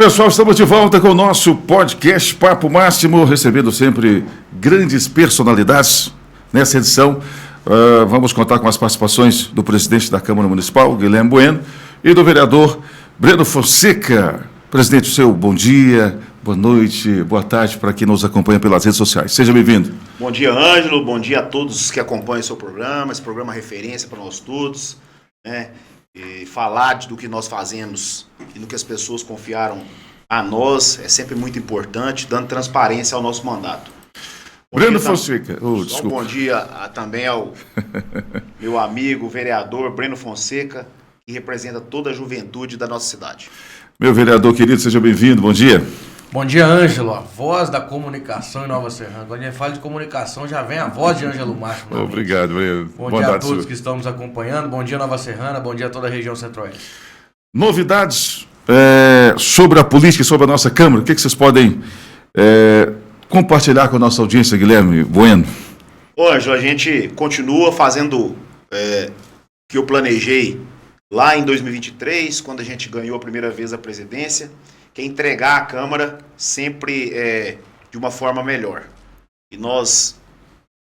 Pessoal, estamos de volta com o nosso podcast Papo Máximo, recebendo sempre grandes personalidades. Nessa edição, vamos contar com as participações do presidente da Câmara Municipal, Guilherme Bueno, e do vereador Breno Fonseca. Presidente, seu bom dia, boa noite, boa tarde para quem nos acompanha pelas redes sociais. Seja bem-vindo. Bom dia, Ângelo, bom dia a todos que acompanham o seu programa, esse programa é referência para nós todos, né? E falar do que nós fazemos e no que as pessoas confiaram a nós é sempre muito importante, dando transparência ao nosso mandato. Breno Fonseca. Um bom dia também ao meu amigo, vereador Breno Fonseca, que representa toda a juventude da nossa cidade. Meu vereador querido, seja bem-vindo, bom dia. Bom dia, Ângelo, a voz da comunicação em Nova Serrana. Quando a gente fala de comunicação, já vem a voz de Ângelo Márcio. Obrigado, Breno. Bom dia a todos que estão nos acompanhando. Bom dia, Nova Serrana. Bom dia a toda a região centro-oeste. Novidades sobre a política e sobre a nossa Câmara. O que vocês podem compartilhar com a nossa audiência, Guilherme Bueno? Ô, Ângelo, a gente continua fazendo o que eu planejei lá em 2023, quando a gente ganhou a primeira vez a presidência, que é entregar a Câmara sempre de uma forma melhor. E nós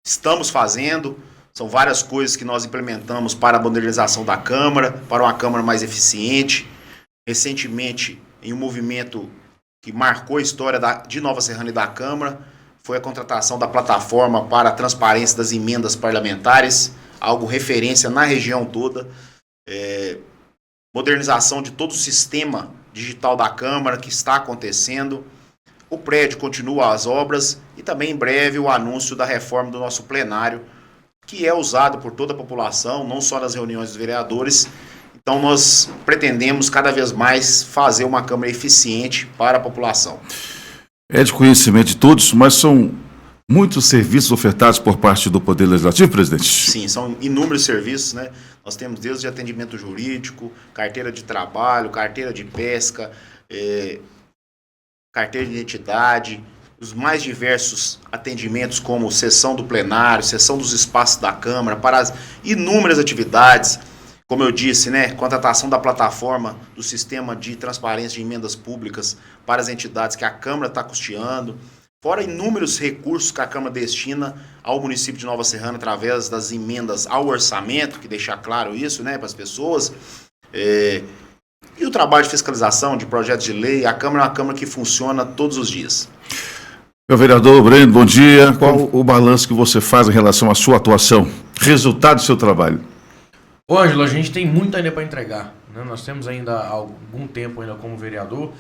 estamos fazendo, são várias coisas que nós implementamos para a modernização da Câmara, para uma Câmara mais eficiente. Recentemente, em um movimento que marcou a história de Nova Serrana e da Câmara, foi a contratação da plataforma para a transparência das emendas parlamentares, algo referência na região toda. Modernização de todo o sistema digital da Câmara que está acontecendo. O prédio continua as obras e também em breve o anúncio da reforma do nosso plenário, que é usado por toda a população, não só nas reuniões dos vereadores. Então nós pretendemos cada vez mais fazer uma Câmara eficiente para a população. É de conhecimento de todos, mas são muitos serviços ofertados por parte do Poder Legislativo, presidente? Sim, são inúmeros serviços, né? Nós temos desde atendimento jurídico, carteira de trabalho, carteira de pesca, carteira de identidade, os mais diversos atendimentos como sessão do plenário, sessão dos espaços da Câmara, para as inúmeras atividades, como eu disse, né? Contratação da plataforma do sistema de transparência de emendas públicas para as entidades que a Câmara está custeando, fora inúmeros recursos que a Câmara destina ao município de Nova Serrana através das emendas ao orçamento, que deixar claro isso, né, para as pessoas. E o trabalho de fiscalização de projetos de lei, a Câmara é uma Câmara que funciona todos os dias. Meu vereador Breno, bom dia. Qual o balanço que você faz em relação à sua atuação? Resultado do seu trabalho? Ô, Ângelo, a gente tem muito ainda para entregar, né? Nós temos ainda algum tempo ainda como vereador.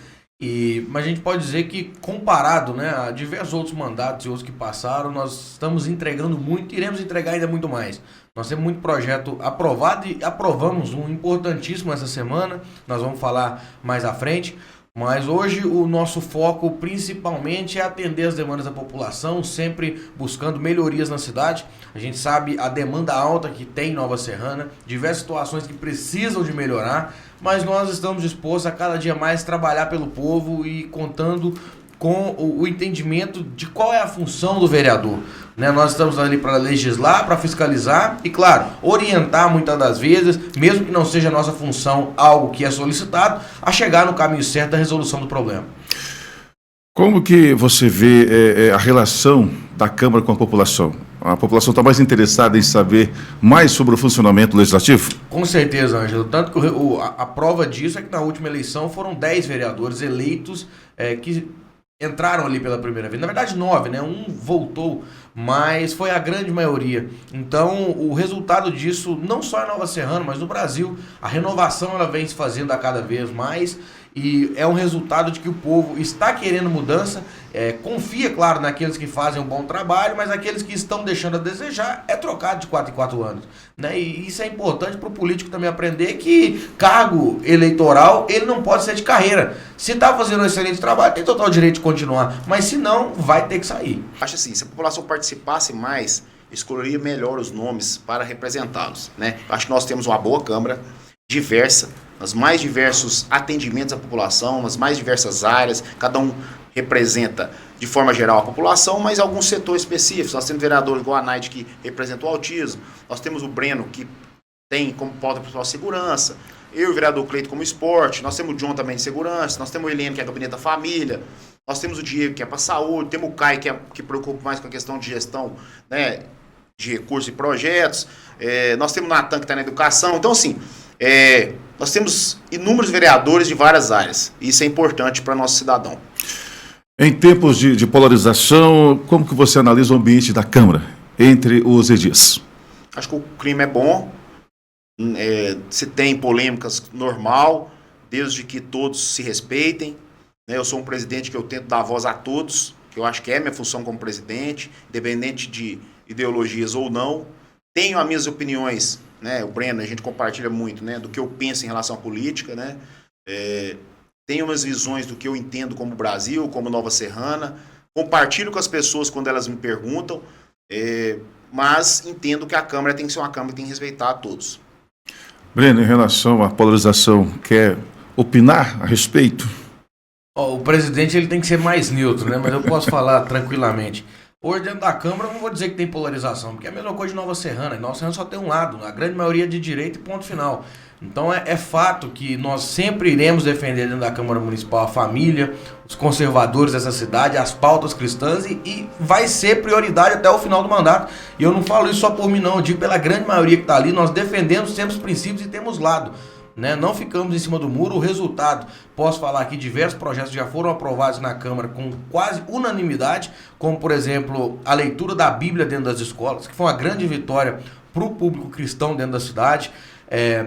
Mas a gente pode dizer que, comparado, né, a diversos outros mandatos e outros que passaram, nós estamos entregando muito e iremos entregar ainda muito mais. Nós temos muito projeto aprovado e aprovamos um importantíssimo essa semana, nós vamos falar mais à frente, mas hoje o nosso foco principalmente é atender as demandas da população, sempre buscando melhorias na cidade. A gente sabe a demanda alta que tem em Nova Serrana, diversas situações que precisam de melhorar, mas nós estamos dispostos a cada dia mais trabalhar pelo povo e contando com o entendimento de qual é a função do vereador, né? Nós estamos ali para legislar, para fiscalizar e, claro, orientar muitas das vezes, mesmo que não seja a nossa função algo que é solicitado, a chegar no caminho certo da resolução do problema. Como que você vê a relação da Câmara com a população? A população está mais interessada em saber mais sobre o funcionamento legislativo? Com certeza, Ângelo. Tanto que a prova disso é que na última eleição foram 10 vereadores eleitos que entraram ali pela primeira vez. Na verdade, 9, né? Um voltou, mas foi a grande maioria. Então, o resultado disso, não só em Nova Serrana, mas no Brasil, a renovação ela vem se fazendo a cada vez mais e é um resultado de que o povo está querendo mudança, confia, claro, naqueles que fazem um bom trabalho, mas aqueles que estão deixando a desejar é trocado de 4 em 4 anos, né? E isso é importante para o político também aprender que cargo eleitoral, ele não pode ser de carreira. Se está fazendo um excelente trabalho, tem total direito de continuar, mas se não, vai ter que sair. Acho assim, se a população participasse mais, escolheria melhor os nomes para representá-los, né? Acho que nós temos uma boa Câmara, diversa, nos mais diversos atendimentos à população, nas mais diversas áreas, cada um representa de forma geral a população, mas alguns setores específicos. Nós temos vereadores igual a Naide que representa o autismo, nós temos o Breno que tem como pauta principal a segurança, eu e o vereador Cleito como esporte, nós temos o John também de segurança, nós temos o Heleno, que é gabinete da família, nós temos o Diego, que é para saúde, temos o Caio, que preocupa mais com a questão de gestão, né, de recursos e projetos, nós temos o Natan, que está na educação. Então, assim, nós temos inúmeros vereadores de várias áreas. E isso é importante para nosso cidadão. Em tempos de polarização, como que você analisa o ambiente da Câmara entre os edis? Acho que o clima é bom, se tem polêmicas, normal, desde que todos se respeitem. Né? Eu sou um presidente que eu tento dar voz a todos, que eu acho que é minha função como presidente, independente de ideologias ou não. Tenho as minhas opiniões, né? O Breno, a gente compartilha muito, né? Do que eu penso em relação à política, né? Tenho umas visões do que eu entendo como Brasil, como Nova Serrana. Compartilho com as pessoas quando elas me perguntam, mas entendo que a Câmara tem que ser uma Câmara que tem que respeitar a todos. Breno, em relação à polarização, quer opinar a respeito? O presidente ele tem que ser mais neutro, né? Mas eu posso falar tranquilamente. Hoje, dentro da Câmara, eu não vou dizer que tem polarização, porque é a mesma coisa de Nova Serrana. Nova Serrana só tem um lado, a grande maioria é de direita e ponto final. Então, é fato que nós sempre iremos defender dentro da Câmara Municipal a família, os conservadores dessa cidade, as pautas cristãs e vai ser prioridade até o final do mandato. E eu não falo isso só por mim, não. Eu digo pela grande maioria que está ali, nós defendemos sempre os princípios e temos lado. Né? Não ficamos em cima do muro. O resultado, posso falar aqui, diversos projetos já foram aprovados na Câmara com quase unanimidade, como por exemplo a leitura da Bíblia dentro das escolas, que foi uma grande vitória para o público cristão dentro da cidade.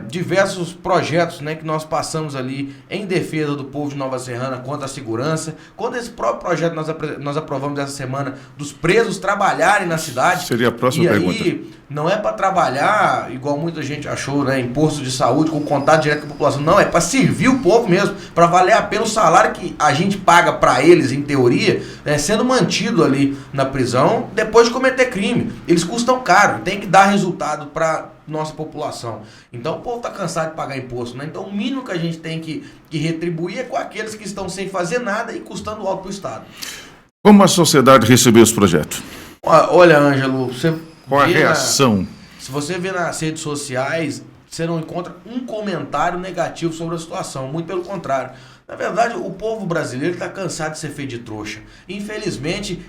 Diversos projetos, né, que nós passamos ali em defesa do povo de Nova Serrana contra a segurança, quando esse próprio projeto nós aprovamos essa semana dos presos trabalharem na cidade. Seria a próxima pergunta. E aí não é para trabalhar igual muita gente achou, né, em posto de saúde com contato direto com a população, não, é para servir o povo mesmo, para valer a pena o salário que a gente paga para eles, em teoria, né, sendo mantido ali na prisão depois de cometer crime. Eles custam caro, tem que dar resultado para nossa população. Então o povo está cansado de pagar imposto, né? Então o mínimo que a gente tem que retribuir é com aqueles que estão sem fazer nada e custando alto para o Estado. Como a sociedade recebeu os projetos? Olha, Ângelo, você qual a reação? Se você vê nas redes sociais, você não encontra um comentário negativo sobre a situação, muito pelo contrário. Na verdade, o povo brasileiro está cansado de ser feito de trouxa. Infelizmente,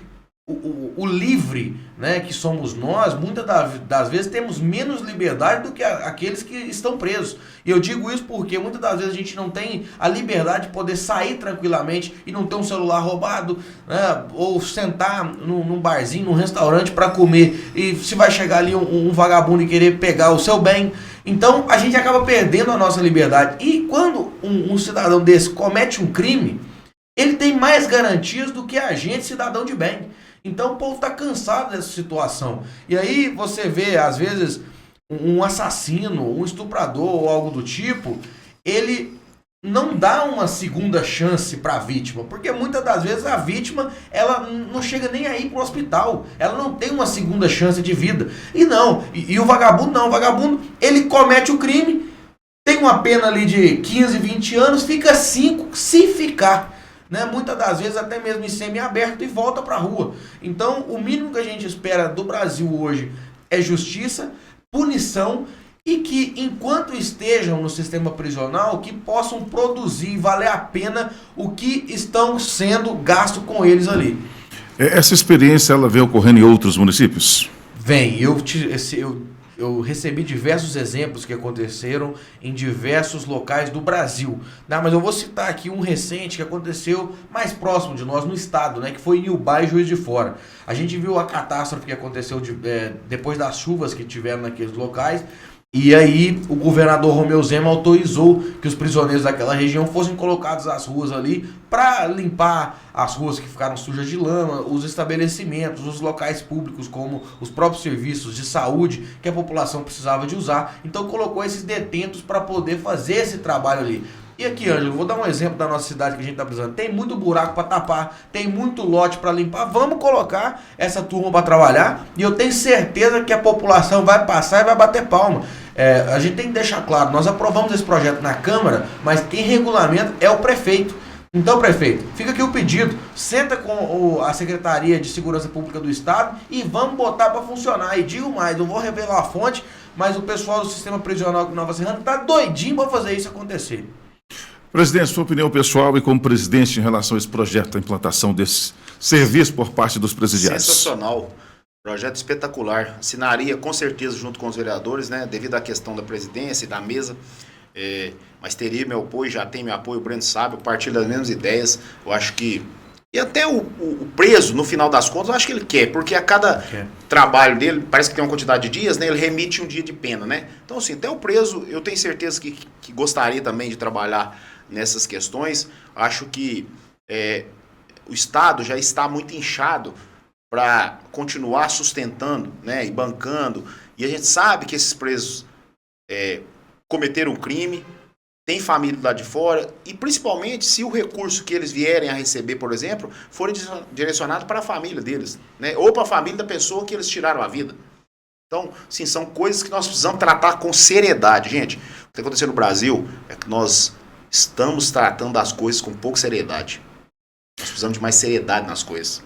o livre, né, que somos nós, muitas das vezes temos menos liberdade do que aqueles que estão presos. E eu digo isso porque muitas das vezes a gente não tem a liberdade de poder sair tranquilamente e não ter um celular roubado, né, ou sentar num barzinho, num restaurante para comer e se vai chegar ali um vagabundo e querer pegar o seu bem. Então a gente acaba perdendo a nossa liberdade. E quando um cidadão desse comete um crime, ele tem mais garantias do que a gente, cidadão de bem. Então o povo está cansado dessa situação. E aí você vê, às vezes, um assassino, um estuprador ou algo do tipo, ele não dá uma segunda chance para a vítima, porque muitas das vezes a vítima ela não chega nem aí para o hospital, ela não tem uma segunda chance de vida. E o vagabundo não, o vagabundo ele comete o crime, tem uma pena ali de 15, 20 anos, fica 5 se ficar. Né? Muitas das vezes até mesmo em semi-aberto e volta para a rua. Então o mínimo que a gente espera do Brasil hoje é justiça, punição e que enquanto estejam no sistema prisional que possam produzir e valer a pena o que estão sendo gasto com eles ali. Essa experiência ela vem ocorrendo em outros municípios? Vem, eu recebi diversos exemplos que aconteceram em diversos locais do Brasil. Mas eu vou citar aqui um recente que aconteceu mais próximo de nós no estado, né, que foi em Iubá e Juiz de Fora. A gente viu a catástrofe que aconteceu depois das chuvas que tiveram naqueles locais. E aí o governador Romeu Zema autorizou que os prisioneiros daquela região fossem colocados às ruas ali para limpar as ruas que ficaram sujas de lama, os estabelecimentos, os locais públicos como os próprios serviços de saúde que a população precisava de usar. Então colocou esses detentos para poder fazer esse trabalho ali. E aqui, Ângelo, vou dar um exemplo da nossa cidade que a gente está precisando. Tem muito buraco para tapar, tem muito lote para limpar. Vamos colocar essa turma para trabalhar e eu tenho certeza que a população vai passar e vai bater palma. A gente tem que deixar claro, nós aprovamos esse projeto na Câmara, mas quem regulamenta é o prefeito. Então, prefeito, fica aqui o pedido, senta com a Secretaria de Segurança Pública do Estado e vamos botar para funcionar. E digo mais, não vou revelar a fonte, mas o pessoal do sistema prisional aqui em Nova Serrana está doidinho para fazer isso acontecer. Presidente, sua opinião pessoal e como presidente em relação a esse projeto, a implantação desse serviço por parte dos presidiários. Sensacional. Projeto espetacular. Assinaria com certeza junto com os vereadores, né? Devido à questão da presidência e da mesa. Mas teria meu apoio, já tem meu apoio, o Breno sabe, eu partilho das mesmas ideias. Eu acho que. E até o preso, no final das contas, eu acho que ele quer, porque a cada trabalho dele, parece que tem uma quantidade de dias, né? Ele remite um dia de pena, né? Então, assim, até o preso, eu tenho certeza que gostaria também de trabalhar nessas questões. Acho que o Estado já está muito inchado para continuar sustentando, né, e bancando. E a gente sabe que esses presos cometeram um crime, tem família lá de fora, e principalmente se o recurso que eles vierem a receber, por exemplo, for direcionado para a família deles, né, ou para a família da pessoa que eles tiraram a vida. Então, sim, são coisas que nós precisamos tratar com seriedade. Gente, o que está acontecendo no Brasil é que nós estamos tratando as coisas com pouca seriedade. Nós precisamos de mais seriedade nas coisas.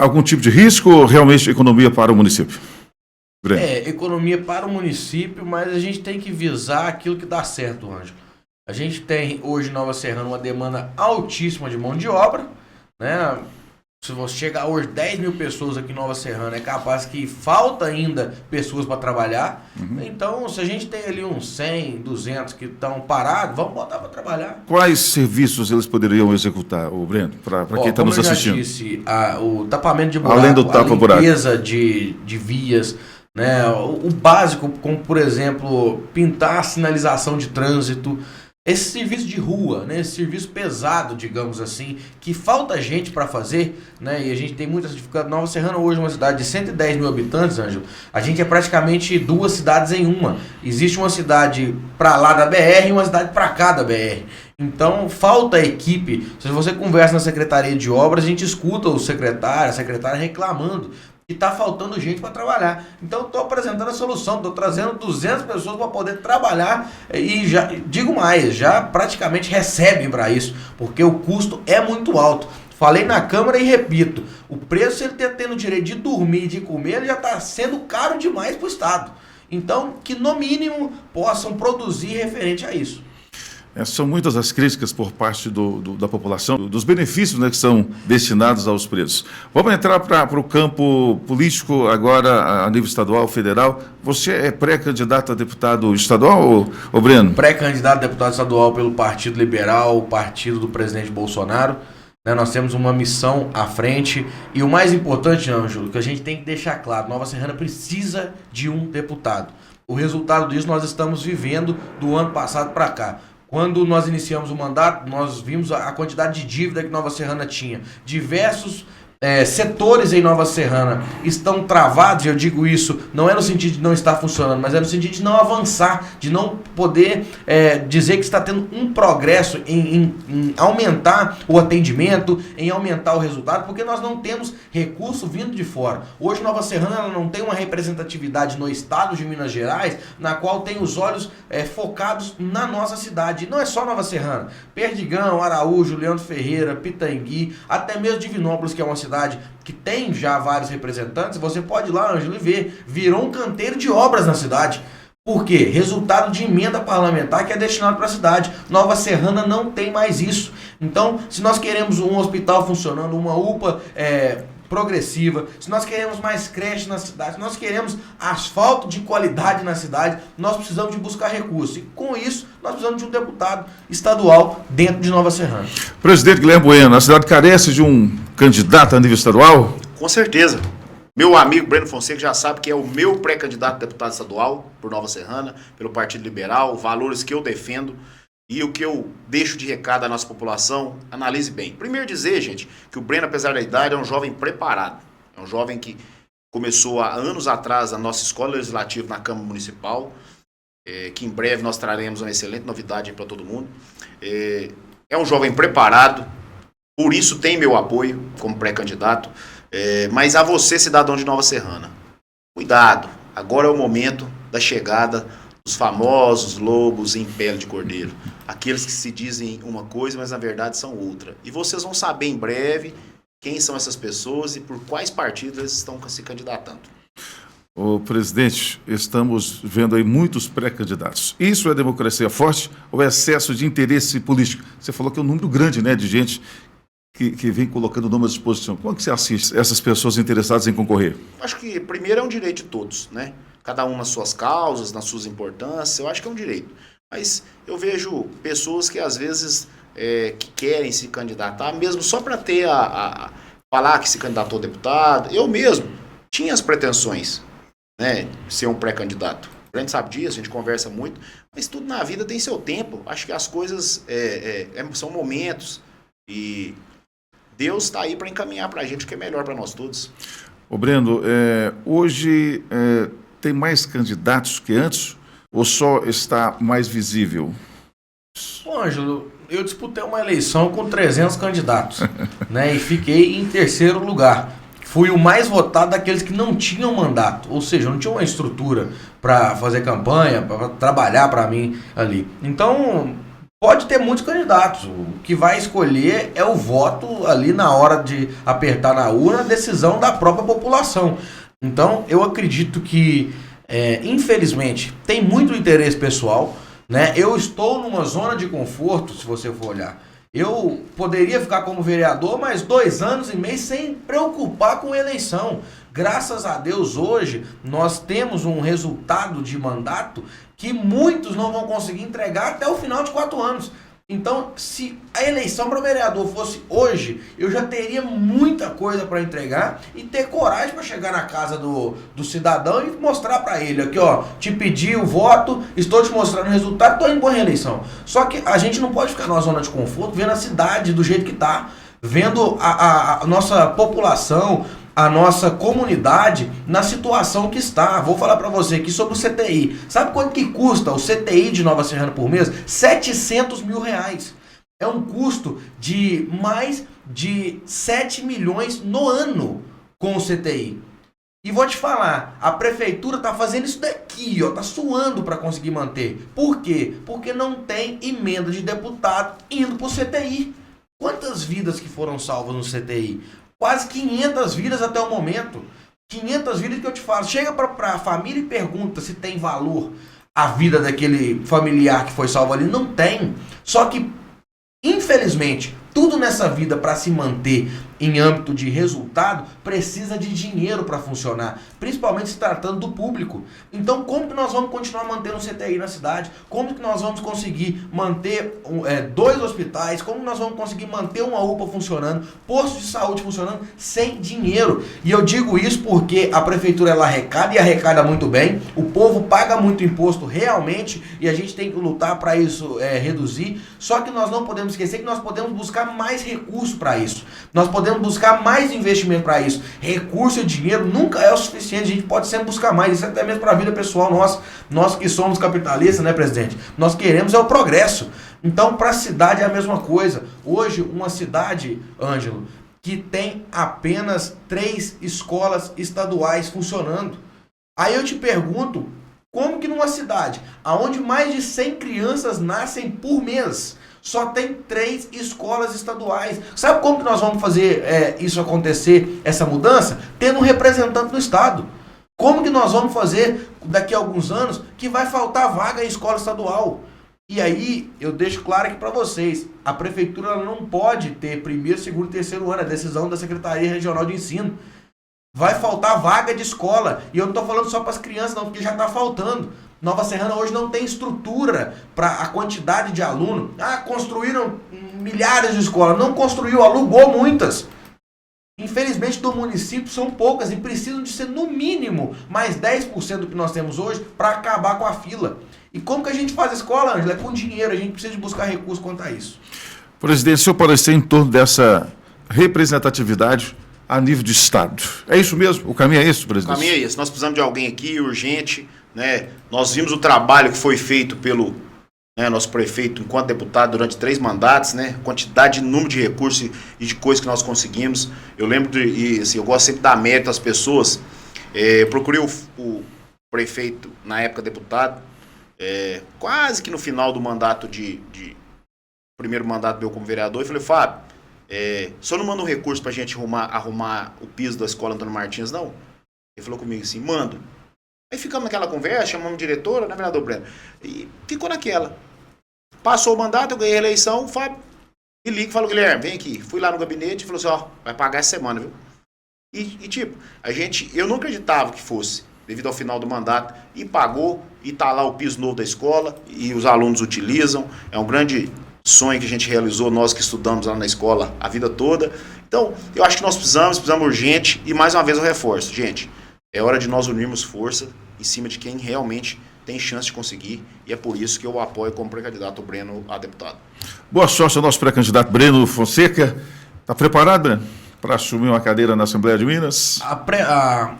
Algum tipo de risco ou realmente economia para o município? Economia para o município, mas a gente tem que visar aquilo que dá certo, Ângelo. A gente tem hoje em Nova Serrana uma demanda altíssima de mão de obra, né? Se você chegar hoje 10 mil pessoas aqui em Nova Serrana, é capaz que falta ainda pessoas para trabalhar. Então, se a gente tem ali uns 100, 200 que estão parados, vamos botar para trabalhar. Quais serviços eles poderiam executar, o Breno, para quem está nos assistindo? Como eu já disse, o tapamento de buraco, além do tapa-buraco, a limpeza de vias, né? O básico, como por exemplo, pintar a sinalização de trânsito. Esse serviço de rua, né, esse serviço pesado, digamos assim, que falta gente para fazer, né, e a gente tem muitas dificuldades. Nova Serrana hoje é uma cidade de 110 mil habitantes, Ângelo. A gente é praticamente duas cidades em uma. Existe uma cidade para lá da BR e uma cidade para cá da BR. Então, falta equipe. Se você conversa na Secretaria de Obras, a gente escuta o secretário, a secretária reclamando que está faltando gente para trabalhar. Então, estou apresentando a solução, estou trazendo 200 pessoas para poder trabalhar e já digo mais, já praticamente recebem para isso, porque o custo é muito alto. Falei na Câmara e repito, o preço, se ele está tendo o direito de dormir e de comer, ele já está sendo caro demais para o Estado. Então, que no mínimo possam produzir referente a isso. São muitas as críticas por parte da população, dos benefícios, né, que são destinados aos presos. Vamos entrar para o campo político agora, a nível estadual, federal. Você é pré-candidato a deputado estadual, ou Breno? Pré-candidato a deputado estadual pelo Partido Liberal, o partido do presidente Bolsonaro. Né, nós temos uma missão à frente. E o mais importante, Ângelo, que a gente tem que deixar claro, Nova Serrana precisa de um deputado. O resultado disso nós estamos vivendo do ano passado para cá. Quando nós iniciamos o mandato, nós vimos a quantidade de dívida que Nova Serrana tinha. Diversos setores em Nova Serrana estão travados, e eu digo isso, não é no sentido de não estar funcionando, mas é no sentido de não avançar, de não poder dizer que está tendo um progresso em aumentar o atendimento, em aumentar o resultado, porque nós não temos recurso vindo de fora. Hoje Nova Serrana ela não tem uma representatividade no estado de Minas Gerais, na qual tem os olhos focados na nossa cidade. E não é só Nova Serrana, Perdigão, Araújo, Leandro Ferreira, Pitangui, até mesmo Divinópolis, que é uma cidade que tem já vários representantes. Você pode ir lá, Ângelo, e ver, virou um canteiro de obras na cidade. Por quê? Resultado de emenda parlamentar que é destinado para a cidade. Nova Serrana não tem mais isso. Então, se nós queremos um hospital funcionando, uma UPA progressiva, se nós queremos mais creche na cidade, se nós queremos asfalto de qualidade na cidade, nós precisamos de buscar recursos. E com isso, nós precisamos de um deputado estadual dentro de Nova Serrana. Presidente Guilherme Bueno, a cidade carece de um candidato a nível estadual? Com certeza. Meu amigo Breno Fonseca já sabe que é o meu pré-candidato a deputado estadual por Nova Serrana, pelo Partido Liberal, valores que eu defendo. E o que eu deixo de recado à nossa população, analise bem. Primeiro dizer, gente, que o Breno, apesar da idade, é um jovem preparado. É um jovem que começou há anos atrás a nossa escola legislativa na Câmara Municipal, que em breve nós traremos uma excelente novidade para todo mundo. É um jovem preparado, por isso tem meu apoio como pré-candidato. Mas a você, cidadão de Nova Serrana, cuidado, agora é o momento da chegada os famosos lobos em pele de cordeiro. Aqueles que se dizem uma coisa, mas na verdade são outra. E vocês vão saber em breve quem são essas pessoas e por quais partidos eles estão se candidatando. Ô, presidente, estamos vendo aí muitos pré-candidatos. Isso é democracia forte ou é excesso de interesse político? Você falou que é um número grande, né, de gente que vem colocando o nome à disposição. Como é que você assiste essas pessoas interessadas em concorrer? Acho que, primeiro, é um direito de todos, né? Cada um nas suas causas, nas suas importâncias, eu acho que é um direito. Mas eu vejo pessoas que, às vezes, que querem se candidatar, mesmo só para ter falar que se candidatou a deputado. Eu mesmo tinha as pretensões, né, ser um pré-candidato. A gente sabe disso, a gente conversa muito, mas tudo na vida tem seu tempo. Acho que as coisas são momentos e Deus está aí para encaminhar para a gente o que é melhor para nós todos. Ô Breno, hoje tem mais candidatos que antes ou só está mais visível? Bom, Ângelo, eu disputei uma eleição com 300 candidatos, né, e fiquei em terceiro lugar. Fui o mais votado daqueles que não tinham mandato, ou seja, não tinha uma estrutura para fazer campanha, para trabalhar para mim ali. Então, pode ter muitos candidatos. O que vai escolher é o voto ali na hora de apertar na urna, a decisão da própria população. Então, eu acredito que, infelizmente, tem muito interesse pessoal, né? Eu estou numa zona de conforto, se você for olhar. Eu poderia ficar como vereador mais 2 anos e meio sem preocupar com eleição. Graças a Deus, hoje, nós temos um resultado de mandato que muitos não vão conseguir entregar até o final de 4 anos. Então, se a eleição para vereador fosse hoje, eu já teria muita coisa para entregar e ter coragem para chegar na casa do cidadão e mostrar para ele aqui, ó, te pedi o voto, estou te mostrando o resultado, estou indo para a reeleição. Só que a gente não pode ficar numa zona de conforto vendo a cidade do jeito que está, vendo a nossa população, a nossa comunidade na situação que está. Vou falar para você aqui sobre o CTI. Sabe quanto que custa o CTI de Nova Serrana por mês? R$700 mil. É um custo de mais de 7 milhões no ano com o CTI. E vou te falar, a prefeitura está fazendo isso daqui, ó, tá suando para conseguir manter. Por quê? Porque não tem emenda de deputado indo para o CTI. Quantas vidas que foram salvas no CTI? Quase 500 vidas até o momento. 500 vidas que eu te falo. Chega para a família e pergunta se tem valor a vida daquele familiar que foi salvo ali. Não tem. Só que, infelizmente, tudo nessa vida para se manter em âmbito de resultado precisa de dinheiro para funcionar, principalmente se tratando do público. Então, como que nós vamos continuar mantendo o CTI na cidade? Como que nós vamos conseguir manter 2 hospitais? Como que nós vamos conseguir manter uma UPA funcionando, postos de saúde funcionando sem dinheiro? E eu digo isso porque a prefeitura ela arrecada e arrecada muito bem, o povo paga muito imposto realmente e a gente tem que lutar para isso reduzir. Só que nós não podemos esquecer que nós podemos buscar mais recursos para isso. Nós podemos buscar mais investimento para isso. Recurso e dinheiro nunca é o suficiente. A gente pode sempre buscar mais. Isso até mesmo para a vida pessoal nossa. Nós que somos capitalistas, né, presidente? Nós queremos é o progresso. Então, para a cidade é a mesma coisa. Hoje, uma cidade, Ângelo, que tem apenas 3 escolas estaduais funcionando. Aí eu te pergunto, como que numa cidade onde mais de 100 crianças nascem por mês, só tem 3 escolas estaduais? Sabe como que nós vamos fazer isso acontecer, essa mudança? Tendo um representante no Estado. Como que nós vamos fazer daqui a alguns anos que vai faltar vaga em escola estadual? E aí, eu deixo claro aqui para vocês, a prefeitura ela não pode ter 1º, 2º e 3º ano, a decisão da Secretaria Regional de Ensino. Vai faltar vaga de escola. E eu não estou falando só para as crianças não, porque já está faltando. Nova Serrana hoje não tem estrutura para a quantidade de aluno. Construíram milhares de escolas. Não construiu, alugou muitas. Infelizmente do município são poucas e precisam de ser no mínimo mais 10% do que nós temos hoje para acabar com a fila. E como que a gente faz a escola, Ângela? É com dinheiro. A gente precisa de buscar recursos quanto a isso. Presidente, seu parecer em torno dessa representatividade a nível de Estado. É isso mesmo? O caminho é esse, presidente? O caminho é esse. Nós precisamos de alguém aqui, urgente, né? Nós vimos o trabalho que foi feito pelo nosso prefeito enquanto deputado durante 3 mandatos, né? Quantidade de número de recursos e de coisas que nós conseguimos. Eu lembro eu gosto sempre de dar mérito às pessoas. Procurei o prefeito, na época deputado, quase que no final do mandato primeiro mandato meu como vereador, eu falei, Fábio, só não manda um recurso pra gente arrumar o piso da escola Antônio Martins, não? Ele falou comigo assim, mando. Aí ficamos naquela conversa, chamamos a diretora, né, vereador Breno? E ficou naquela. Passou o mandato, eu ganhei a eleição, o Fábio me liga e falou, Guilherme, vem aqui. Fui lá no gabinete e falou assim, vai pagar essa semana, viu? E tipo, eu não acreditava que fosse, devido ao final do mandato, e pagou, e tá lá o piso novo da escola, e os alunos utilizam, é um grande sonho que a gente realizou, nós que estudamos lá na escola a vida toda. Então, eu acho que nós precisamos urgente, e mais uma vez eu reforço, gente, é hora de nós unirmos força em cima de quem realmente tem chance de conseguir, e é por isso que eu apoio como pré-candidato o Breno a deputado. Boa sorte ao nosso pré-candidato Breno Fonseca. Está preparada para assumir uma cadeira na Assembleia de Minas?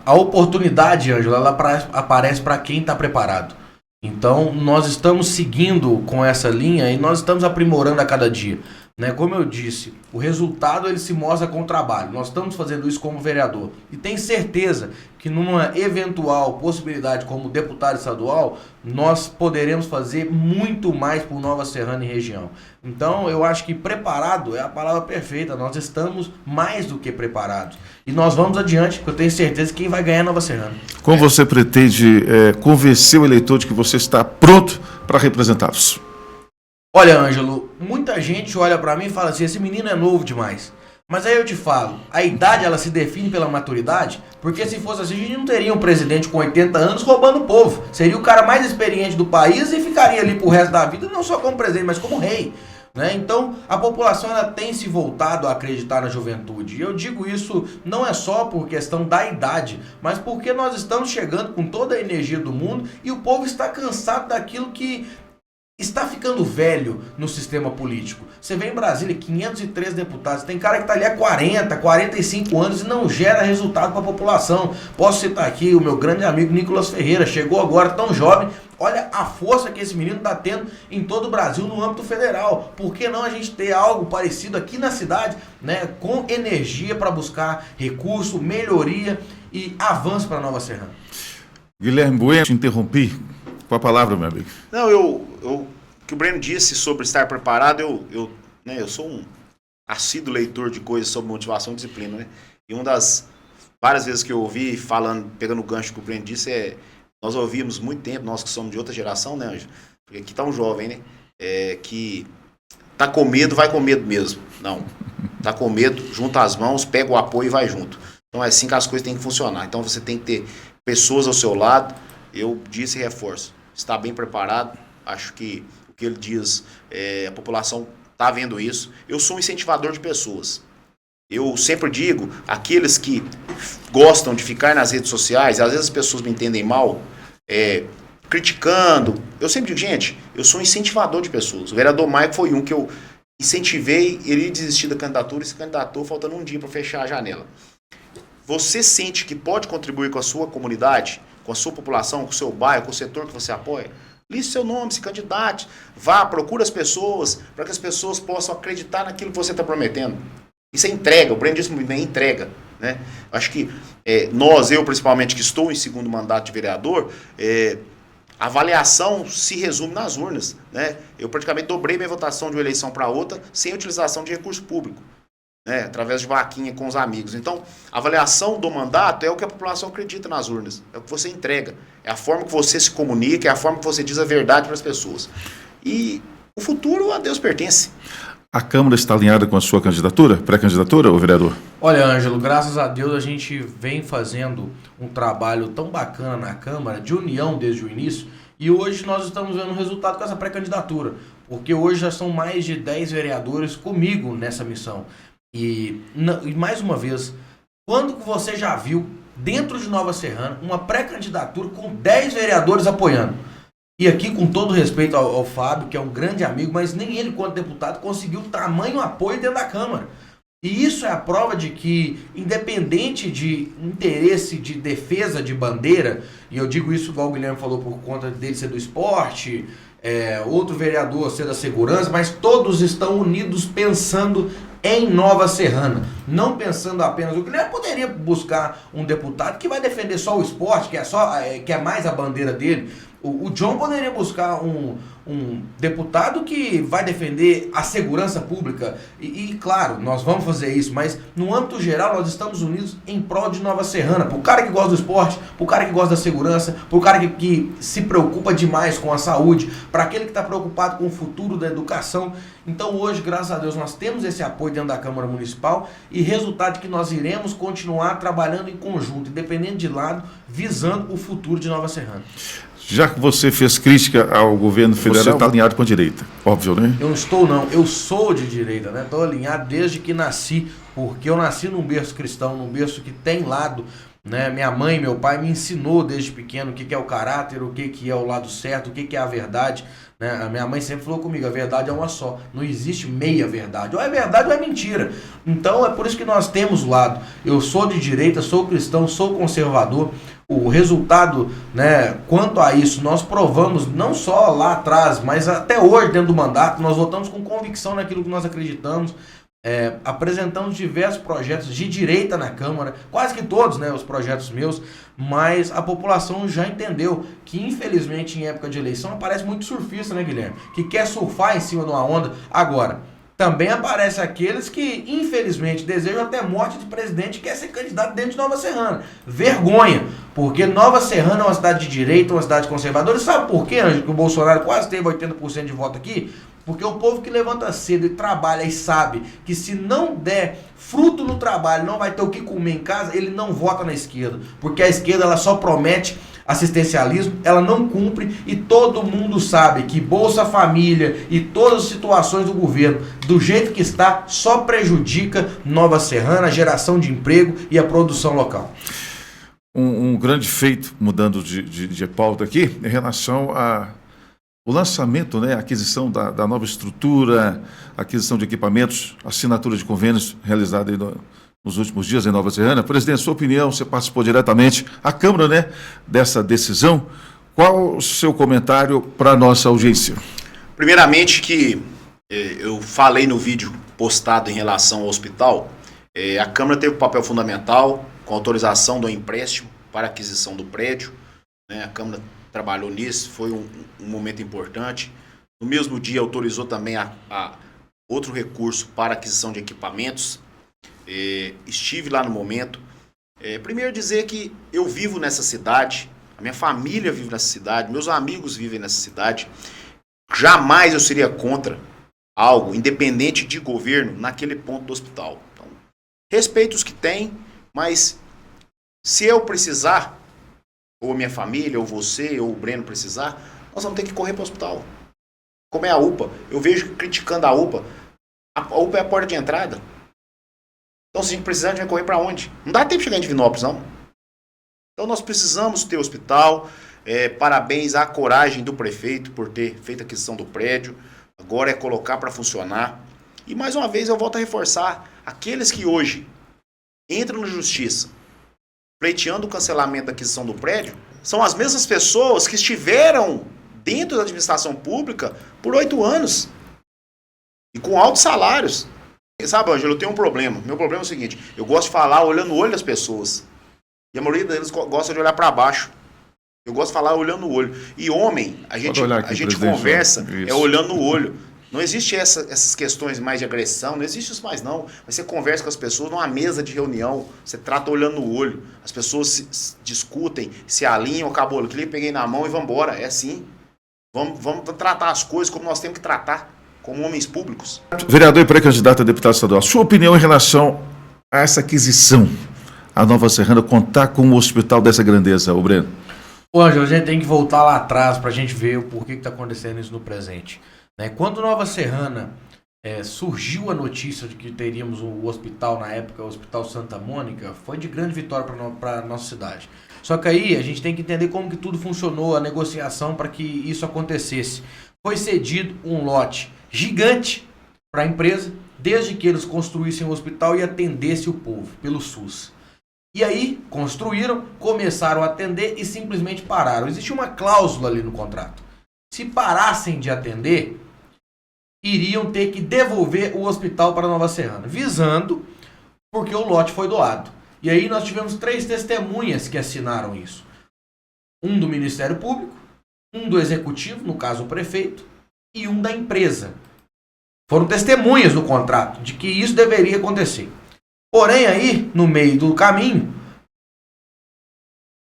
A oportunidade, Ângelo, ela aparece para quem está preparado. Então, nós estamos seguindo com essa linha e nós estamos aprimorando a cada dia. Né? Como eu disse, o resultado ele se mostra com o trabalho. Nós estamos fazendo isso como vereador. E tenho certeza que numa eventual possibilidade como deputado estadual, nós poderemos fazer muito mais por Nova Serrana e região. Então, eu acho que preparado é a palavra perfeita. Nós estamos mais do que preparados. E nós vamos adiante, porque eu tenho certeza que quem vai ganhar é Nova Serrana. Como você pretende convencer o eleitor de que você está pronto para representá-los? Olha, Ângelo, muita gente olha pra mim e fala assim, esse menino é novo demais. Mas aí eu te falo, a idade ela se define pela maturidade, porque se fosse assim, a gente não teria um presidente com 80 anos roubando o povo. Seria o cara mais experiente do país e ficaria ali pro resto da vida, não só como presidente, mas como rei. Né? Então, a população ela tem se voltado a acreditar na juventude. E eu digo isso não é só por questão da idade, mas porque nós estamos chegando com toda a energia do mundo e o povo está cansado daquilo que está ficando velho no sistema político. Você vê em Brasília 503 deputados, tem cara que está ali há 40, 45 anos e não gera resultado para a população. Posso citar aqui o meu grande amigo Nicolas Ferreira, chegou agora tão jovem. Olha a força que esse menino está tendo em todo o Brasil no âmbito federal. Por que não a gente ter algo parecido aqui na cidade, né, com energia para buscar recurso, melhoria e avanço para Nova Serrana? Guilherme Bueno, te interrompi. Com a palavra, meu amigo. Não, o que o Breno disse sobre estar preparado, eu sou um assíduo leitor de coisas sobre motivação e disciplina, né? E uma das várias vezes que eu ouvi falando, pegando o gancho que o Breno disse, nós ouvimos muito tempo, nós que somos de outra geração, né, Ângelo? Porque aqui tá um jovem, né? Que tá com medo, vai com medo mesmo. Não, tá com medo, junta as mãos, pega o apoio e vai junto. Então é assim que as coisas têm que funcionar. Então você tem que ter pessoas ao seu lado. Eu disse e reforço. Está bem preparado, acho que o que ele diz, a população está vendo isso. Eu sou um incentivador de pessoas. Eu sempre digo, aqueles que gostam de ficar nas redes sociais, às vezes as pessoas me entendem mal, criticando. Eu sempre digo, gente, eu sou um incentivador de pessoas. O vereador Maico foi um que eu incentivei, ele desistir da candidatura e se candidatou faltando um dia para fechar a janela. Você sente que pode contribuir com a sua comunidade, com a sua população, com o seu bairro, com o setor que você apoia? Liste seu nome, se candidate, vá, procure as pessoas, para que as pessoas possam acreditar naquilo que você está prometendo. Isso é entrega, o Breno disse muito bem, é entrega. Né? Acho que eu principalmente, que estou em segundo mandato de vereador, a avaliação se resume nas urnas. Né? Eu praticamente dobrei minha votação de uma eleição para outra sem utilização de recurso público. Né, através de vaquinha com os amigos. Então, a avaliação do mandato é o que a população acredita nas urnas, é o que você entrega, é a forma que você se comunica, é a forma que você diz a verdade para as pessoas. E o futuro a Deus pertence. A Câmara está alinhada com a sua candidatura, pré-candidatura, ô vereador? Olha, Ângelo, graças a Deus a gente vem fazendo um trabalho tão bacana na Câmara, de união desde o início, e hoje nós estamos vendo o resultado com essa pré-candidatura, porque hoje já são mais de 10 vereadores comigo nessa missão. E mais uma vez, quando você já viu, dentro de Nova Serrana, uma pré-candidatura com 10 vereadores apoiando? E aqui, com todo respeito ao Fábio, que é um grande amigo, mas nem ele, quanto deputado, conseguiu tamanho apoio dentro da Câmara. E isso é a prova de que, independente de interesse de defesa de bandeira, e eu digo isso, igual o Guilherme falou, por conta dele ser do esporte, outro vereador ser da segurança, mas todos estão unidos pensando em Nova Serrana. Não pensando apenas... O Guilherme poderia buscar um deputado que vai defender só o esporte, que é mais a bandeira dele. O John poderia buscar um deputado que vai defender a segurança pública. Claro, nós vamos fazer isso, mas no âmbito geral nós estamos unidos em prol de Nova Serrana. Pro cara que gosta do esporte, pro cara que gosta da segurança, pro cara que se preocupa demais com a saúde, para aquele que está preocupado com o futuro da educação. Então hoje, graças a Deus, nós temos esse apoio dentro da Câmara Municipal e resultado é que nós iremos continuar trabalhando em conjunto, independente de lado, visando o futuro de Nova Serrana. Já que você fez crítica ao governo federal, você está alinhado com a direita, óbvio, né? Eu não estou, não. Eu sou de direita, né? Estou alinhado desde que nasci, porque eu nasci num berço cristão, num berço que tem lado, né? Minha mãe e meu pai me ensinou desde pequeno o que é o caráter, o que é o lado certo, o que é a verdade, né? A minha mãe sempre falou comigo, a verdade é uma só, não existe meia verdade, ou é verdade ou é mentira. Então é por isso que nós temos o lado. Eu sou de direita, sou cristão, sou conservador. O resultado, né, quanto a isso, nós provamos não só lá atrás, mas até hoje dentro do mandato, nós votamos com convicção naquilo que nós acreditamos, apresentamos diversos projetos de direita na Câmara, quase que todos, né, os projetos meus, mas a população já entendeu que infelizmente em época de eleição aparece muito surfista, né, Guilherme, que quer surfar em cima de uma onda. Agora, também aparece aqueles que, infelizmente, desejam até morte de presidente e quer ser candidato dentro de Nova Serrana. Vergonha, porque Nova Serrana é uma cidade de direita, uma cidade conservadora. E sabe por quê, Ângelo, que o Bolsonaro quase teve 80% de voto aqui? Porque o povo que levanta cedo e trabalha e sabe que se não der fruto no trabalho, não vai ter o que comer em casa, ele não vota na esquerda. Porque a esquerda ela só promete assistencialismo, ela não cumpre e todo mundo sabe que Bolsa Família e todas as situações do governo, do jeito que está, só prejudica Nova Serrana, a geração de emprego e a produção local. Um grande feito, mudando de pauta aqui, em relação ao lançamento, né, a aquisição da nova estrutura, aquisição de equipamentos, assinatura de convênios realizada aí nos últimos dias em Nova Serrana. Presidente, sua opinião, você participou diretamente à Câmara, né, dessa decisão. Qual o seu comentário para a nossa audiência? Primeiramente que eu falei no vídeo postado em relação ao hospital, a Câmara teve um papel fundamental com autorização do empréstimo para aquisição do prédio, né, a Câmara trabalhou nisso, foi um momento importante. No mesmo dia autorizou também a outro recurso para aquisição de equipamentos. Estive lá no momento. Primeiro dizer que eu vivo nessa cidade, a minha família vive nessa cidade, meus amigos vivem nessa cidade. Jamais eu seria contra algo, independente de governo, naquele ponto do hospital. Então, respeito os que tem, mas se eu precisar, ou a minha família, ou você, ou o Breno precisar, nós vamos ter que correr para o hospital. Como é a UPA? Eu vejo criticando a UPA. A UPA é a porta de entrada. Então, se a gente precisar, a gente vai correr para onde? Não dá tempo de chegar em Divinópolis, não. Então, nós precisamos ter hospital. Parabéns à coragem do prefeito por ter feito a aquisição do prédio. Agora é colocar para funcionar. E, mais uma vez, eu volto a reforçar. Aqueles que hoje entram na justiça pleiteando o cancelamento da aquisição do prédio são as mesmas pessoas que estiveram dentro da administração pública por 8 anos. E com altos salários. Sabe, Ângelo, eu tenho um problema. Meu problema é o seguinte, eu gosto de falar olhando no olho das pessoas. E a maioria deles gosta de olhar para baixo. Eu gosto de falar olhando no olho. E homem, a gente conversa olhando no olho. Não existe essas questões mais de agressão, não existe isso mais não. Mas você conversa com as pessoas numa mesa de reunião, você trata olhando no olho. As pessoas se discutem, se alinham, acabou. Eu peguei na mão e vamos embora. É assim. Vamos tratar as coisas como nós temos que tratar. Como homens públicos. Vereador e pré-candidato a deputado estadual, sua opinião em relação a essa aquisição, a Nova Serrana contar com um hospital dessa grandeza, o Breno? Ô, Ângelo, a gente tem que voltar lá atrás para a gente ver o porquê que está acontecendo isso no presente. Quando Nova Serrana surgiu a notícia de que teríamos o hospital, na época, o Hospital Santa Mônica, foi de grande vitória para a nossa cidade. Só que aí a gente tem que entender como que tudo funcionou, a negociação para que isso acontecesse. Foi cedido um lote gigante para a empresa, desde que eles construíssem o hospital e atendessem o povo pelo SUS. E aí, construíram, começaram a atender e simplesmente pararam. Existia uma cláusula ali no contrato. Se parassem de atender, iriam ter que devolver o hospital para Nova Serrana, visando porque o lote foi doado. E aí nós tivemos 3 testemunhas que assinaram isso. Um do Ministério Público, um do Executivo, no caso o prefeito, e um da empresa. Foram testemunhas no contrato de que isso deveria acontecer. Porém, aí, no meio do caminho,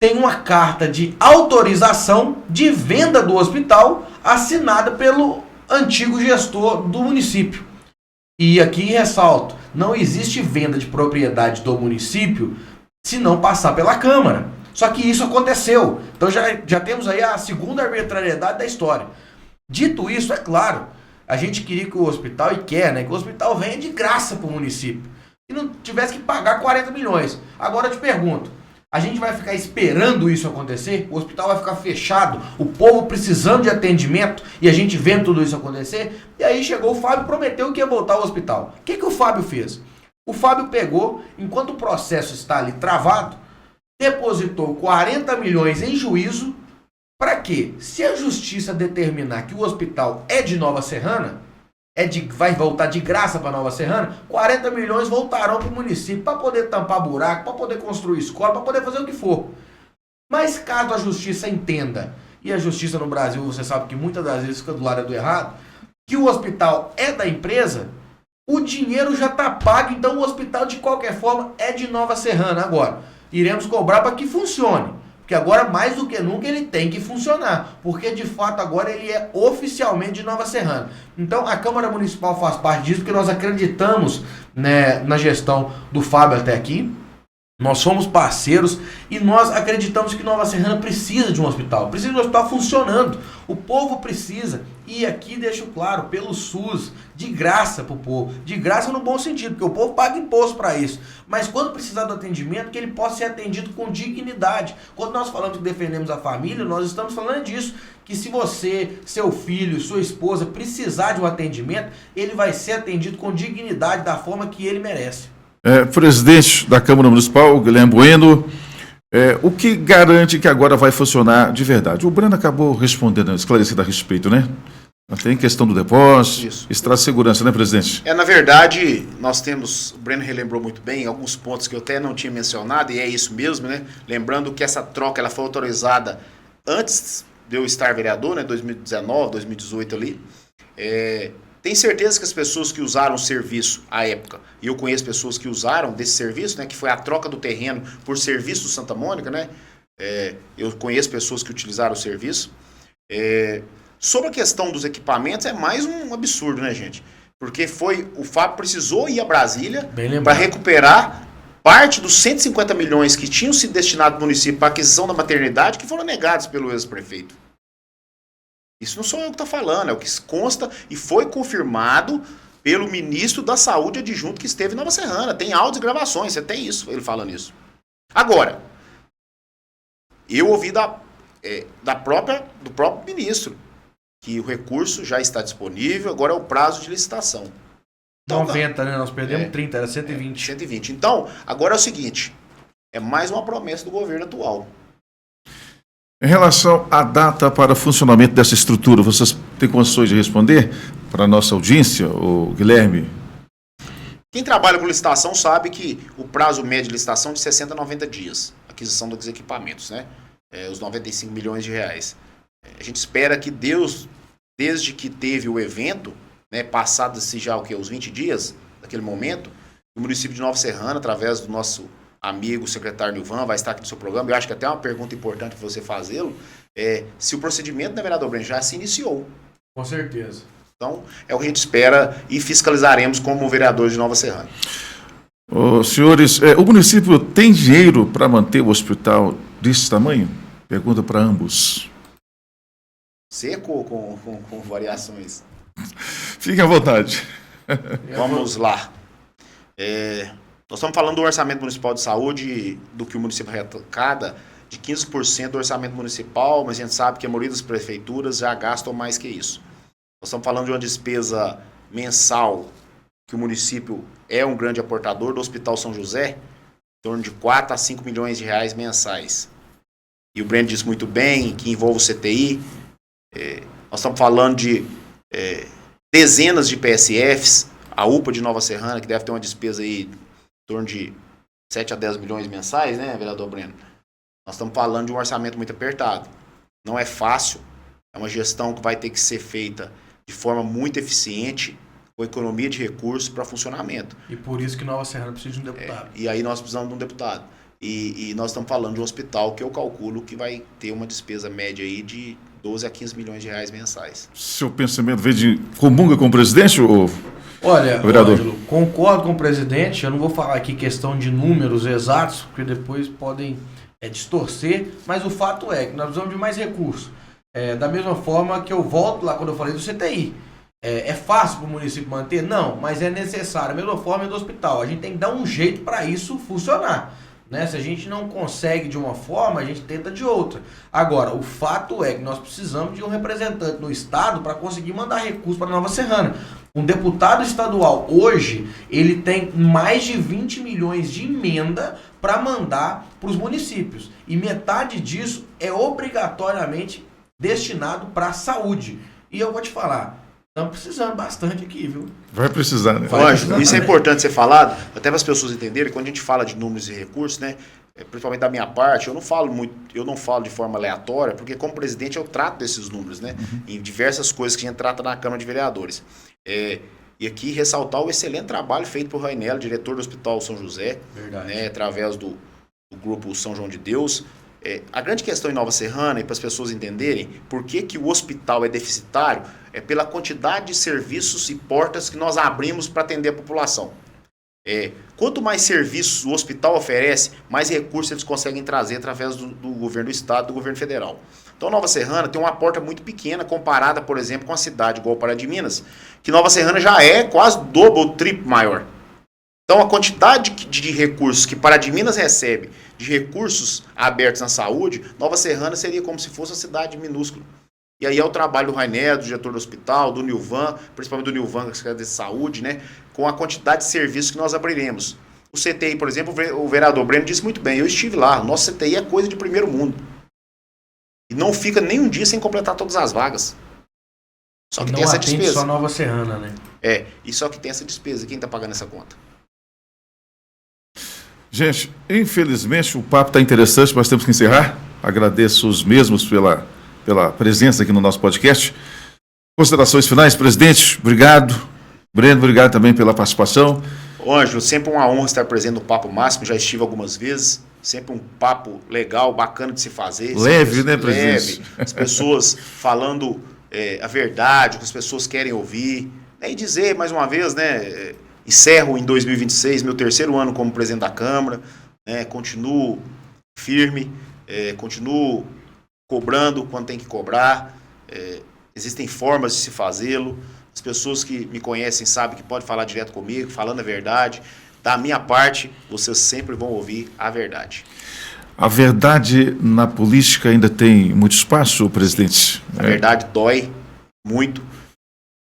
tem uma carta de autorização de venda do hospital assinada pelo antigo gestor do município. E aqui ressalto, não existe venda de propriedade do município se não passar pela Câmara. Só que isso aconteceu. Então já temos aí a segunda arbitrariedade da história. Dito isso, é claro, a gente queria que o hospital, e quer, né, que o hospital venha de graça para o município. E não tivesse que pagar 40 milhões. Agora eu te pergunto, a gente vai ficar esperando isso acontecer? O hospital vai ficar fechado, o povo precisando de atendimento e a gente vendo tudo isso acontecer? E aí chegou o Fábio, prometeu que ia voltar ao hospital. O que o Fábio fez? O Fábio pegou, enquanto o processo está ali travado, depositou 40 milhões em juízo. Para quê? Se a justiça determinar que o hospital é de Nova Serrana, vai voltar de graça para Nova Serrana, 40 milhões voltarão para o município para poder tampar buraco, para poder construir escola, para poder fazer o que for. Mas caso a justiça entenda, e a justiça no Brasil, você sabe que muitas das vezes fica do lado do errado, que o hospital é da empresa, o dinheiro já está pago, então o hospital de qualquer forma é de Nova Serrana. Agora, iremos cobrar para que funcione. Porque agora, mais do que nunca, ele tem que funcionar. Porque, de fato, agora ele é oficialmente de Nova Serrana. Então, a Câmara Municipal faz parte disso, porque nós acreditamos, né, na gestão do Fábio até aqui. Nós somos parceiros e nós acreditamos que Nova Serrana precisa de um hospital. Precisa de um hospital funcionando. O povo precisa. E aqui deixo claro, pelo SUS, de graça para o povo. De graça no bom sentido, porque o povo paga imposto para isso. Mas quando precisar do atendimento, que ele possa ser atendido com dignidade. Quando nós falamos que defendemos a família, nós estamos falando disso. Que se você, seu filho, sua esposa precisar de um atendimento, ele vai ser atendido com dignidade, da forma que ele merece. Presidente da Câmara Municipal, Guilherme Bueno, o que garante que agora vai funcionar de verdade? O Breno acabou respondendo, esclarecendo a respeito, né? Tem questão do depósito, isso traz segurança, né, presidente? Na verdade, nós temos, o Breno relembrou muito bem, alguns pontos que eu até não tinha mencionado, e é isso mesmo, né? Lembrando que essa troca ela foi autorizada antes de eu estar vereador, né? 2019, 2018 ali. Tem certeza que as pessoas que usaram o serviço à época, e eu conheço pessoas que usaram desse serviço, né, que foi a troca do terreno por serviço do Santa Mônica, né? Eu conheço pessoas que utilizaram o serviço. Sobre a questão dos equipamentos, é mais um absurdo, né, gente? Porque o Fábio precisou ir a Brasília para recuperar parte dos 150 milhões que tinham sido destinados ao município para a aquisição da maternidade, que foram negados pelo ex-prefeito. Isso não sou eu que estou falando, é o que consta e foi confirmado pelo ministro da Saúde adjunto que esteve em Nova Serrana. Tem áudios e gravações, você tem isso, ele falando isso. Agora, eu ouvi do próprio ministro que o recurso já está disponível, agora é o prazo de licitação. Então, 90, né? Nós perdemos 30, era 120. 120. Então, agora é o seguinte, é mais uma promessa do governo atual. Em relação à data para o funcionamento dessa estrutura, vocês têm condições de responder para a nossa audiência, o Guilherme? Quem trabalha com licitação sabe que o prazo médio de licitação é de 60 a 90 dias, aquisição dos equipamentos, né? Os 95 milhões de reais. A gente espera que Deus, desde que teve o evento, né, passados já os 20 dias daquele momento, o município de Nova Serrana, através do nosso amigo, o secretário Nilvan, vai estar aqui no seu programa. Eu acho que até uma pergunta importante para você fazê-lo, se o procedimento da vereador Breno já se iniciou. Com certeza. Então, é o que a gente espera e fiscalizaremos como vereadores de Nova Serrana. Senhores, o município tem dinheiro para manter o hospital desse tamanho? Pergunta para ambos. Seco ou com variações? Fique à vontade. Vamos lá. Nós estamos falando do orçamento municipal de saúde, do que o município arrecada, de 15% do orçamento municipal, mas a gente sabe que a maioria das prefeituras já gastam mais que isso. Nós estamos falando de uma despesa mensal, que o município é um grande aportador do Hospital São José, em torno de 4 a 5 milhões de reais mensais. E o Breno disse muito bem, que envolve o CTI. Nós estamos falando de dezenas de PSFs, a UPA de Nova Serrana, que deve ter uma despesa aí em torno de 7 a 10 milhões mensais, né, vereador Breno? Nós estamos falando de um orçamento muito apertado. Não é fácil, é uma gestão que vai ter que ser feita de forma muito eficiente, com economia de recursos para funcionamento. E por isso que Nova Serrana precisa de um deputado. E aí nós precisamos de um deputado. E nós estamos falando de um hospital que eu calculo que vai ter uma despesa média aí de 12 a 15 milhões de reais mensais. Seu pensamento veio de comunga com o presidente, ou... Olha, vereador, Ângelo, concordo com o presidente, eu não vou falar aqui questão de números exatos, porque depois podem distorcer, mas o fato é que nós precisamos de mais recursos. Da mesma forma que eu volto lá quando eu falei do CTI. É fácil para o município manter? Não, mas é necessário. Da mesma forma é do hospital. A gente tem que dar um jeito para isso funcionar. Né? Se a gente não consegue de uma forma, a gente tenta de outra. Agora, o fato é que nós precisamos de um representante no estado para conseguir mandar recursos para Nova Serrana. Um deputado estadual hoje, ele tem mais de 20 milhões de emenda para mandar para os municípios. E metade disso é obrigatoriamente destinado para a saúde. E eu vou te falar, estamos precisando bastante aqui, viu? vai precisar, né? Lógico, isso é importante ser falado, até para as pessoas entenderem, quando a gente fala de números e recursos, né, principalmente da minha parte, eu não falo de forma aleatória, porque como presidente eu trato desses números, né, em diversas coisas que a gente trata na Câmara de Vereadores. E aqui ressaltar o excelente trabalho feito por Rainello, diretor do Hospital São José, né, através do grupo São João de Deus. A grande questão em Nova Serrana, e para as pessoas entenderem por que o hospital é deficitário, é pela quantidade de serviços e portas que nós abrimos para atender a população. Quanto mais serviços o hospital oferece, mais recursos eles conseguem trazer através do governo do estado, do governo federal. Então Nova Serrana tem uma porta muito pequena comparada, por exemplo, com a cidade igual Pará de Minas, que Nova Serrana já é quase dobro, triplo maior. Então a quantidade de recursos que Pará de Minas recebe, de recursos abertos na saúde, Nova Serrana seria como se fosse uma cidade minúscula. E aí é o trabalho do Rainello, do diretor do hospital, do Nilvan, principalmente do Nilvan, que é secretário de saúde, né, com a quantidade de serviços que nós abriremos. O CTI, por exemplo, o vereador Breno disse muito bem, eu estive lá, o nosso CTI é coisa de primeiro mundo. E não fica nem um dia sem completar todas as vagas. Só que não tem essa atende despesa. só Nova Serrana, né? E só que tem essa despesa. Quem está pagando essa conta? Gente, infelizmente o papo está interessante, mas temos que encerrar. Agradeço os mesmos pela presença aqui no nosso podcast. Considerações finais, presidente, obrigado. Breno, obrigado também pela participação. Ângelo, sempre uma honra estar presente no Papo Máximo, já estive algumas vezes, sempre um papo legal, bacana de se fazer. Leve, né, presidente? Leve, as pessoas falando a verdade, o que as pessoas querem ouvir. E dizer, mais uma vez, né, encerro em 2026, meu terceiro ano como presidente da Câmara, né, continuo firme, continuo cobrando quando tem que cobrar, existem formas de se fazê-lo. As pessoas que me conhecem sabem que pode falar direto comigo, falando a verdade. Da minha parte, vocês sempre vão ouvir a verdade. A verdade na política ainda tem muito espaço, presidente? A verdade dói muito.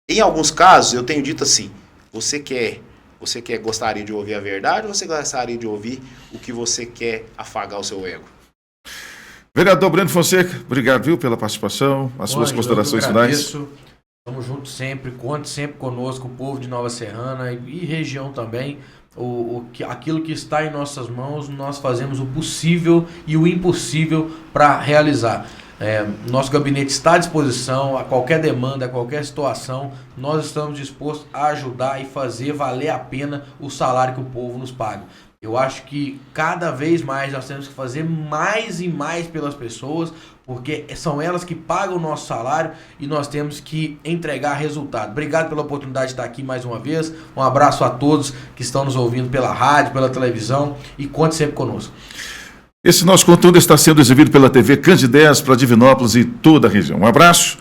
Em alguns casos, eu tenho dito assim, você gostaria de ouvir a verdade ou você gostaria de ouvir o que você quer afagar o seu ego? Vereador Breno Fonseca, obrigado, viu, pela participação, as suas considerações finais. Estamos juntos sempre, conte sempre conosco, o povo de Nova Serrana e região também. Aquilo que está em nossas mãos, nós fazemos o possível e o impossível para realizar. Nosso gabinete está à disposição, a qualquer demanda, a qualquer situação, nós estamos dispostos a ajudar e fazer valer a pena o salário que o povo nos paga. Eu acho que cada vez mais nós temos que fazer mais e mais pelas pessoas, porque são elas que pagam o nosso salário e nós temos que entregar resultado. Obrigado pela oportunidade de estar aqui mais uma vez. Um abraço a todos que estão nos ouvindo pela rádio, pela televisão e conte sempre conosco. Esse nosso conteúdo está sendo exibido pela TV Candidez para Divinópolis e toda a região. Um abraço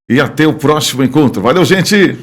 e até o próximo encontro. Valeu, gente!